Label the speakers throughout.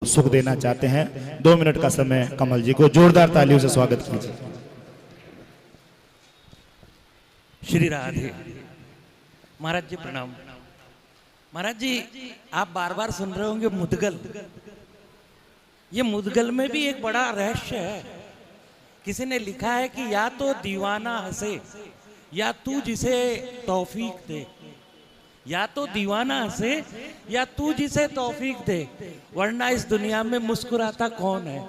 Speaker 1: सुख देना चाहते हैं। 2 मिनट का समय कमल जी को जोरदार तालियों से स्वागत कीजिए।
Speaker 2: श्री राधे। महाराज जी प्रणाम। महाराज जी आप बार बार सुन रहे होंगे मुदगल। ये मुदगल में भी एक बड़ा रहस्य है। किसी ने लिखा है कि या तो दीवाना हंसे या तू जिसे तौफीक दे, या तो दीवाना हंसे या तू जिसे तौफीक दे, वरना इस दुनिया में मुस्कुराता कौन है।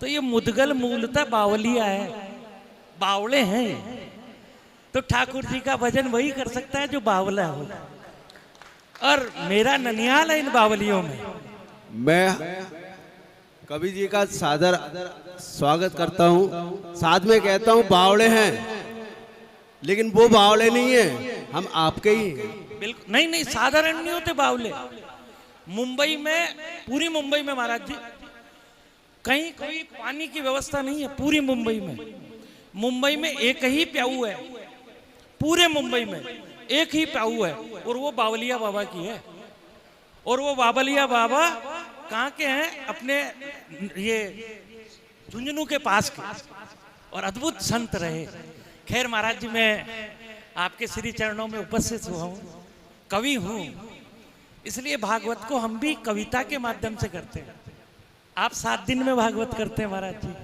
Speaker 2: तो ये मुदगल मूलतः बावलिया है, बावले हैं। तो ठाकुर जी का भजन वही कर सकता है जो बावला हो, और मेरा ननिहाल है इन बावलियों में।
Speaker 3: मैं कवि जी का सादर स्वागत करता हूँ, साथ में कहता हूँ बावले हैं, लेकिन वो बावले नहीं है, हम आपके ही हैं।
Speaker 2: बिल्कुल नहीं नहीं, साधारण नहीं होते बावले। मुंबई में, पूरी मुंबई में महाराज जी कहीं कोई पानी की व्यवस्था नहीं है। पूरी मुंबई में एक ही प्याऊ है, पूरे मुंबई में एक ही प्याऊ है, और वो बावलिया बाबा की है। और वो बावलिया बाबा कहाँ के हैं? अपने ये झुंझुनू के पास के, और अद्भुत संत रहे। खैर महाराज जी मैं आपके श्री चरणों में उपस्थित हुआ हूँ, कवि हूँ, इसलिए भागवत को हम भी कविता के माध्यम से करते हैं। आप 7 दिन में भागवत करते हैं महाराज जी,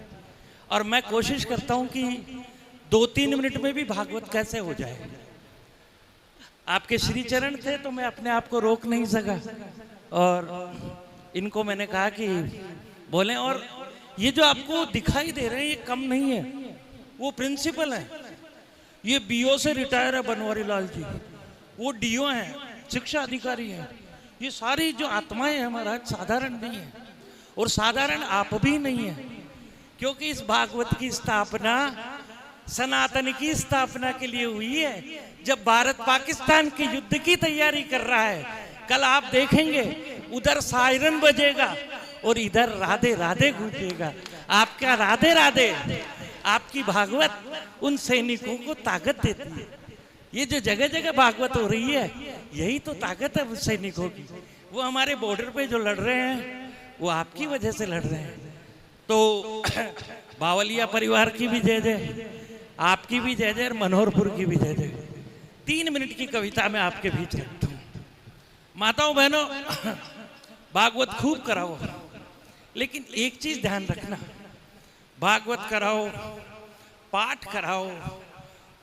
Speaker 2: और मैं कोशिश करता हूँ कि 2-3 मिनट में भी भागवत कैसे हो जाए। आपके श्री चरण थे तो मैं अपने आप को रोक नहीं सका, और इनको मैंने कहा कि बोलें। और ये जो आपको दिखाई दे रहे हैं ये कम नहीं है, वो प्रिंसिपल है। ये बीओ से रिटायर है बनवारी लाल जी, वो डीओ हैं, शिक्षा अधिकारी हैं। ये सारी जो आत्माएं हैं महाराज साधारण नहीं है, और साधारण आप भी नहीं है, क्योंकि इस भागवत की स्थापना सनातन की स्थापना के लिए हुई है। जब भारत पाकिस्तान के युद्ध की तैयारी कर रहा है, कल आप देखेंगे उधर सायरन बजेगा और इधर राधे राधे गूंजेगा। आपका राधे राधे, आपकी भागवत उन सैनिकों को ताकत देती है। ये जो जगह जगह भागवत हो रही है, यही तो ताकत है उन सैनिकों की। वो हमारे बॉर्डर पे जो लड़ रहे हैं, वो आपकी वजह से लड़ रहे हैं। तो बावलिया परिवार की भी जय जय, आपकी भी जय जय, और मनोहरपुर की भी जय जय। 3 मिनट की कविता में आपके बीच रखता हूँ। माताओं बहनों, भागवत खूब कराओ, लेकिन एक चीज ध्यान रखना, भागवत कराओ, पाठ कराओ,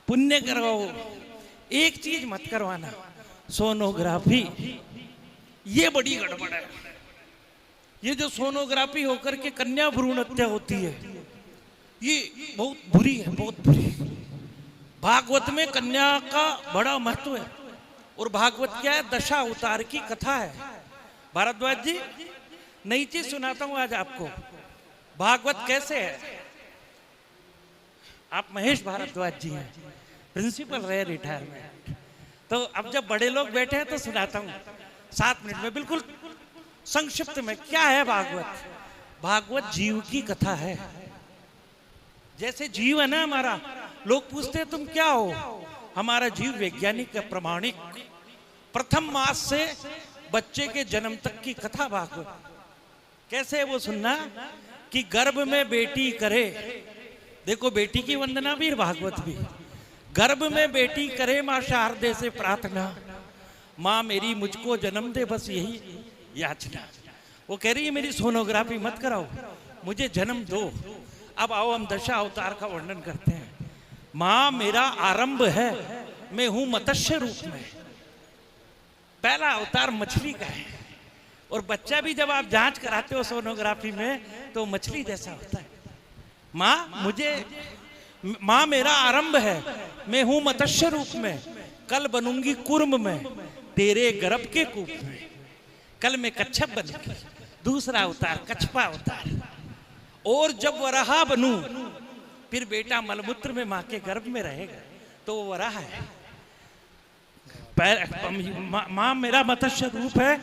Speaker 2: पुण्य कराओ, एक चीज मत करवाना, सोनोग्राफी। ये बड़ी गड़बड़ है। ये जो सोनोग्राफी होकर के कन्या भ्रूण हत्या होती है, ये बहुत बुरी है, बहुत बुरी। भागवत में कन्या का बड़ा महत्व है, और भागवत क्या है? दशा अवतार की कथा है। भारद्वाज जी नई चीज सुनाता हूं आज आपको। भागवत कैसे है? आप महेश भारद्वाज जी हैं, प्रिंसिपल रहे रिटायरमेंट। तो अब जब बड़े लोग बैठे हैं तो सुनाता हूं 7 मिनट में, बिल्कुल संक्षिप्त में। क्या है भागवत? भागवत जीव की कथा है। जैसे जीव है ना हमारा, लोग पूछते हैं तुम क्या हो? हमारा जीव वैज्ञानिक है, प्रमाणिक। प्रथम मास से बच्चे के जन्म तक की कथा भागवत। कैसे है वो सुनना, कि गर्भ में बेटी करे, देखो बेटी की वंदना भी, भागवत भी। गर्भ में बेटी करे माँ शारदे से प्रार्थना, माँ मेरी मुझको जन्म दे, बस यही याचना। वो कह रही है मेरी सोनोग्राफी मत कराओ, मुझे जन्म दो। अब आओ हम दशा अवतार का वर्णन करते हैं। माँ मेरा आरंभ है, मैं हूं मत्स्य रूप में। पहला अवतार मछली का है, और बच्चा भी जब आप जांच कराते हो सोनोग्राफी में तो मछली जैसा होता है। माँ मेरा आरंभ है, मैं हूं मत्स्य रूप में, कल बनूंगी कुर्म में, तेरे गर्भ के कूप में। कल मैं कच्छप बनूंगी, दूसरा अवतार कछपा अवतार। और जब वराहा बनूं, फिर बेटा मलमूत्र में माँ के गर्भ में रहेगा, तो वो वराह है। माँ मेरा मत्स्य रूप है,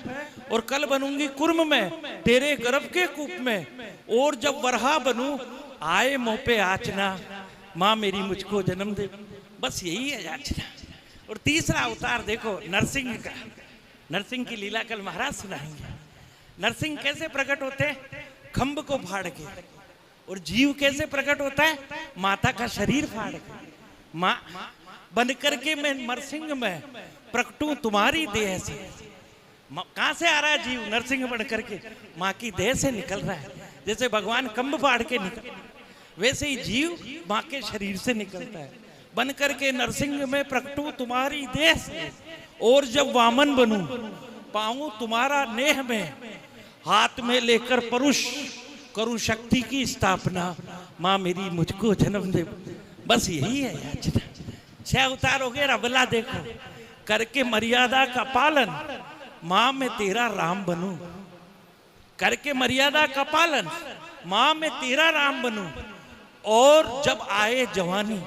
Speaker 2: और कल बनूंगी कुर्म में, तेरे गर्भ के कूप में। और जब वराह बनूं, आए मुंह पे याचना, माँ मेरी मुझको जन्म दे, बस यही है याचना। और तीसरा अवतार देखो नरसिंह का, नरसिंह की लीला कल महाराज सुनाएंगे। नरसिंह कैसे प्रकट होते हैं? खंभ को फाड़ के। और जीव कैसे प्रकट होता है? माता का शरीर फाड़ के। माँ बन करके मैं नरसिंह में प्रकटूं तुम्हारी देह से। कहां से आ रहा है जीव? नरसिंह बन करके माँ की देह से निकल रहा है। जैसे भगवान खंभ फाड़ के निकल, वैसे ही जीव माँ के शरीर से निकलता है। बन करके नरसिंह में प्रकटूं तुम्हारी देह से, और जब वामन बनूं पाऊं तुम्हारा नेह में, हाथ में लेकर परुष करूं शक्ति की स्थापना, माँ मेरी मुझको जन्म दे। बस यही है याचना। 6 अवतार हो गए। रबला देखो, करके मर्यादा का पालन, माँ मैं तेरा राम बनूं। करके मर्यादा का पालन, माँ मैं तेरा राम बनूं। और जब आए जवानी,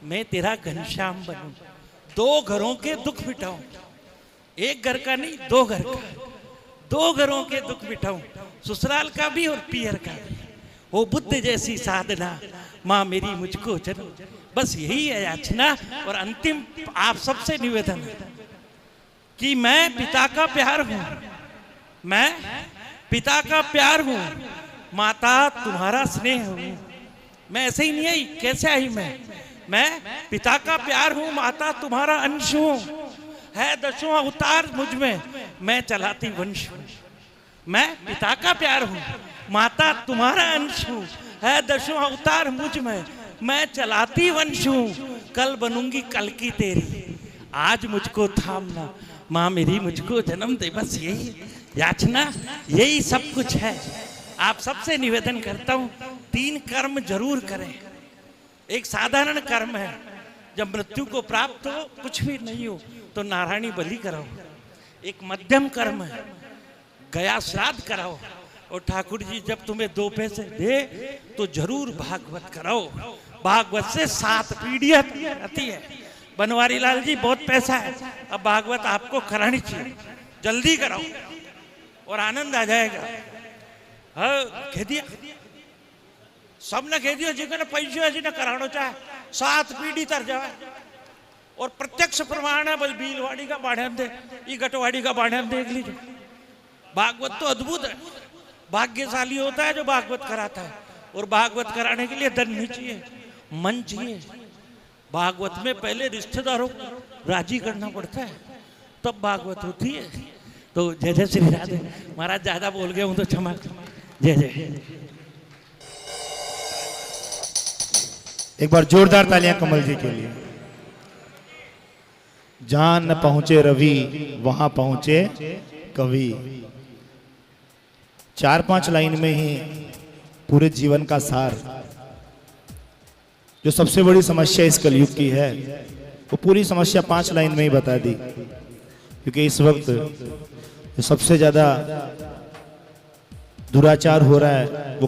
Speaker 2: मैं तेरा घनश्याम बनूं। 2 घरों के दुख मिटाऊं। एक घर का नहीं, 2 घर का। 2 घरों के दुख मिटाऊं, ससुराल का भी और पियर का भी। वो बुद्ध जैसी साधना, माँ मेरी मुझको जन्म। बस यही है याचना। और अंतिम आप सबसे निवेदन है कि मैं पिता का प्यार हूं। मैं पिता का प्यार हूं, माता तुम्हारा स्नेह हूं। मैं ऐसे ही नहीं आई। कैसे आई मैं पिता का प्यार हूं, माता तुम्हारा अंश हूं। है 10वां अवतार मुझ में, मैं चलाती वंश हूं। मैं पिता का प्यार हूं, माता तुम्हारा अंश हूं। है 10वां अवतार मुझ में, मैं चलाती वंश हूं। कल बनूंगी कल की तेरी, आज मुझको थामना, माँ मेरी मुझको जन्म दे। बस यही याचना, यही सब कुछ है। आप सबसे निवेदन करता हूं 3 कर्म जरूर करें। एक साधारण कर्म है, जब मृत्यु को प्राप्त हो, कुछ भी नहीं हो तो नारायणी बलि कराओ। एक मध्यम कर्म है, गया श्राद्ध कराओ। और ठाकुर जी जब तुम्हें 2 पैसे दे तो जरूर भागवत कराओ। भागवत से 7 पीढ़ियां आती है। बनवारी लाल जी बहुत पैसा है, अब भागवत आपको करानी चाहिए, जल्दी कराओ और आनंद आ जाएगा। हाँ कह दिया, सबने कह दिया जिन्होंने पैसे हजी ने कराना चाहे 7 पीढ़ी तर जाए। और प्रत्यक्ष प्रमाण है, भाई भीलवाड़ी का बाढ़ दे, ये गटवाड़ी का बाढ़ देख लीजिए। भागवत तो अद्भुत है। भाग्यशाली होता है जो भागवत कराता है। और भागवत कराने के लिए धन नहीं चाहिए, मन चाहिए। भागवत में पहले रिश्तेदारों को राजी करना पड़ता है, तब भागवत होती है। तो जय जय श्री राधे। महाराज ज्यादा बोल गया हूं तो क्षमा। जय जय।
Speaker 1: एक बार जोरदार तालियां कमल जी के लिए। जहां न पहुंचे रवि, वहां पहुंचे कवि। 4-5 लाइन में ही पूरे जीवन का सार, जो सबसे बड़ी समस्या इस कलयुग की है, वो पूरी समस्या 5 लाइन में ही बता दी। क्योंकि इस वक्त जो सबसे ज्यादा दुराचार हो रहा है वो